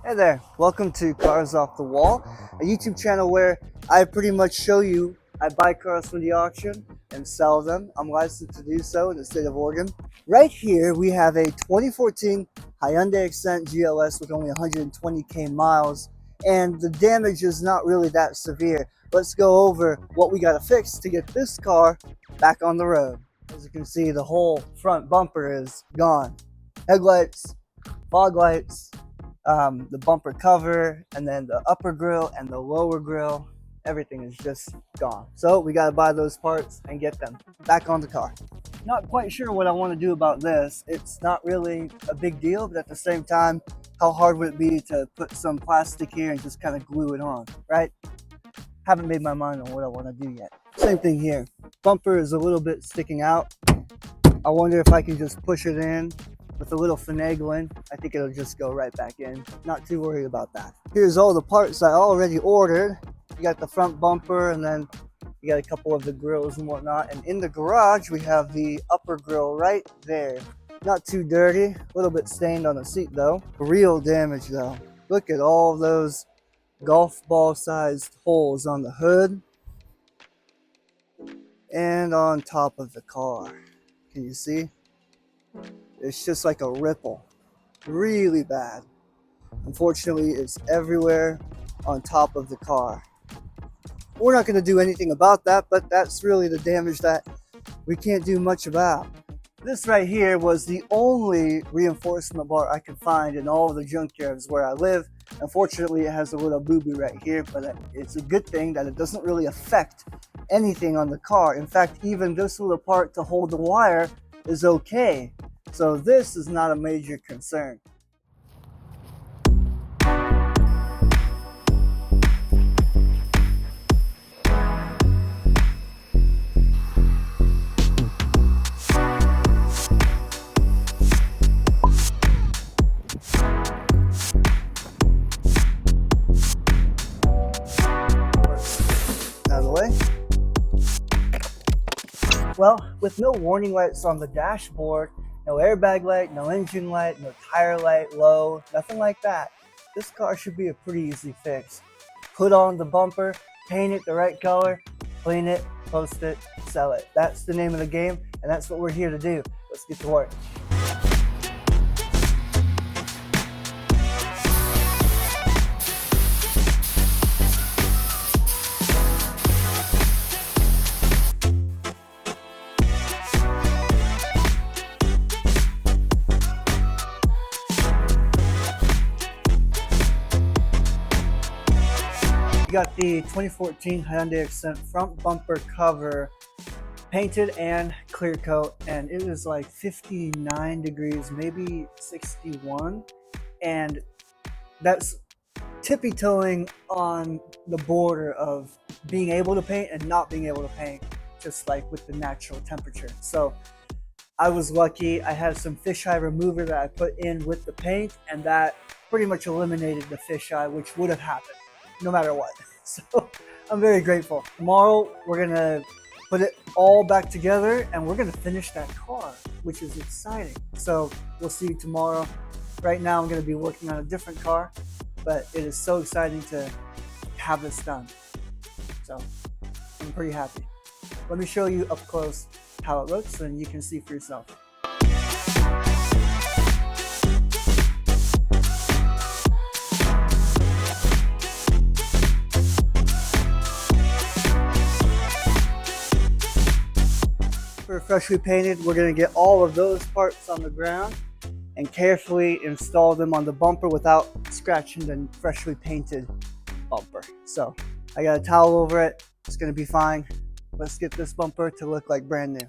Hey there, welcome to Cars Off the Wall, a YouTube channel where I pretty much show you I buy cars from the auction and sell them. I'm licensed to do so in the state of Oregon. Right here we have a 2014 Hyundai Accent GLS with only 120k miles, and the damage is not really that severe. Let's go over what we got to fix to get this car back on the road. As you can see, the whole front bumper is gone. Headlights, fog lights, the bumper cover, and then the upper grille and the lower grille, everything is just gone. So we got to buy those parts and get them back on the car. Not quite sure what I want to do about this. It's not really a big deal, but at the same time, how hard would it be to put some plastic here and just kind of glue it on, right? Haven't made my mind on what I want to do yet. Same thing here. Bumper is a little bit sticking out. I wonder if I can just push it in with a little finagling. I think it'll just go right back in. Not too worried about that. Here's all the parts I already ordered. You got the front bumper, and then you got a couple of the grills and whatnot. And in the garage, we have the upper grill right there. Not too dirty, a little bit stained on the seat though. Real damage though. Look at all those golf ball sized holes on the hood and on top of the car. Can you see? It's just like a ripple. Really bad. Unfortunately, it's everywhere on top of the car. We're not going to do anything about that, but that's really the damage that we can't do much about. This right here was the only reinforcement bar I could find in all of the junkyards where I live. Unfortunately, it has a little boo-boo right here, but it's a good thing that it doesn't really affect anything on the car. In fact, even this little part to hold the wire is okay. So this is not a major concern. Out of the way. Well, with no warning lights on the dashboard, no airbag light, no engine light, no tire light, low, nothing like that, this car should be a pretty easy fix. Put on the bumper, paint it the right color, clean it, post it, sell it. That's the name of the game, and that's what we're here to do. Let's get to work. We got the 2014 Hyundai Accent front bumper cover painted and clear coat, and it was like 59 degrees, maybe 61, and that's tippy-toeing on the border of being able to paint and not being able to paint, just like with the natural temperature. So I was lucky. I had some fisheye remover that I put in with the paint, and that pretty much eliminated the fisheye, which would have happened no matter what. So I'm very grateful. Tomorrow we're gonna put it all back together and we're gonna finish that car, which is exciting. So we'll see you tomorrow. Right now I'm gonna be working on a different car, but it is so exciting to have this done. So I'm pretty happy. Let me show you up close how it looks and you can see for yourself. For freshly painted, we're going to get all of those parts on the ground and carefully install them on the bumper without scratching the freshly painted bumper. So I got a towel over it. It's going to be fine. Let's get this bumper to look like brand new.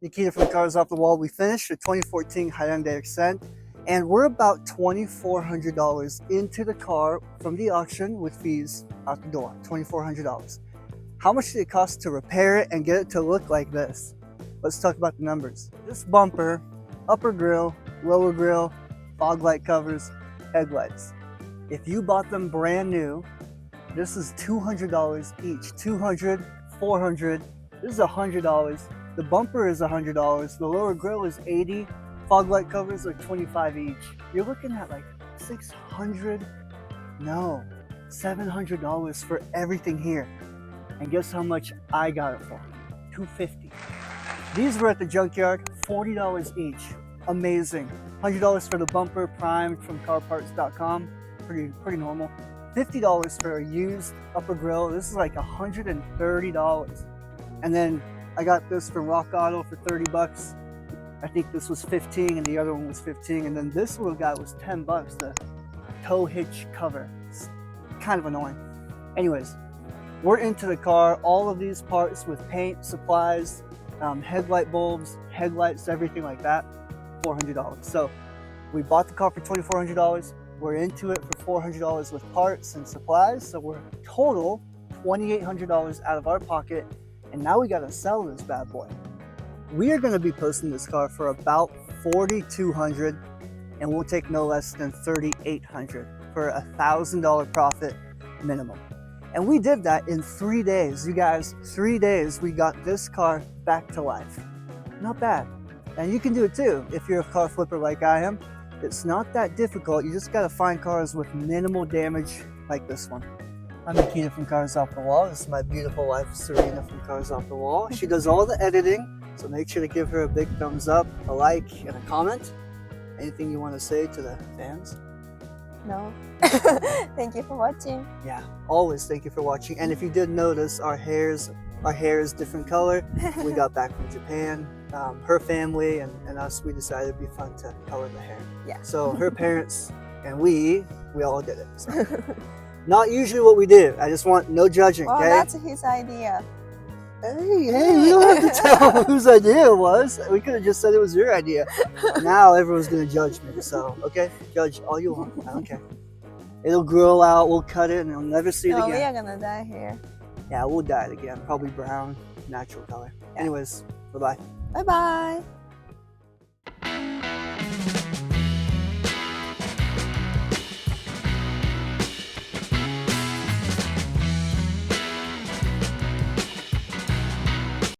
Nikita from Cars Off the Wall. We finished the 2014 Hyundai Accent, and we're about $2,400 into the car from the auction with fees out the door. $2,400. How much did it cost to repair it and get it to look like this? Let's talk about the numbers. This bumper, upper grille, lower grille, fog light covers, headlights. If you bought them brand new, this is $200 each. $200, $400. This is $100. The bumper is $100. The lower grille is $80. Fog light covers are $25 each. You're looking at like $600, no, $700 for everything here. And guess how much I got it for? $250. These were at the junkyard, $40 each. Amazing. $100 for the bumper, primed from carparts.com. Pretty normal. $50 for a used upper grille. This is like $130. And then I got this from Rock Auto for 30 bucks. I think this was 15 and the other one was 15. And then this little guy was 10 bucks, the tow hitch cover. It's kind of annoying. Anyways, we're into the car. All of these parts with paint, supplies, headlight bulbs, headlights, everything like that, $400. So we bought the car for $2,400. We're into it for $400 with parts and supplies. So we're total $2,800 out of our pocket. And now we got to sell this bad boy. We are going to be posting this car for about $4,200, and we'll take no less than $3,800 for a $1,000 profit minimum. And we did that in 3 days. You guys, 3 days we got this car back to life. Not bad. And you can do it too if you're a car flipper like I am. It's not that difficult. You just got to find cars with minimal damage like this one. I'm Nikita from Cars Off the Wall. This is my beautiful wife, Serena from Cars Off the Wall. She does all the editing, so make sure to give her a big thumbs up, a like, and a comment. Anything you want to say to the fans? No. Thank you for watching. Yeah, always thank you for watching. And if you did notice, our hair is different color. We got back from Japan. Her family and us, we decided it'd be fun to color the hair. Yeah. So her parents and we all did it. So. Not usually what we do. I just want no judging, Well, okay? that's his idea. Hey, you don't have to tell them whose idea it was. We could have just said it was your idea. Now everyone's going to judge me. So, okay, judge all you want. I don't care. It'll grow out, we'll cut it, and you'll never see it No, again. we are going to die here. Yeah, we'll dye it again. Probably brown, natural color. Anyways, bye-bye. Bye-bye.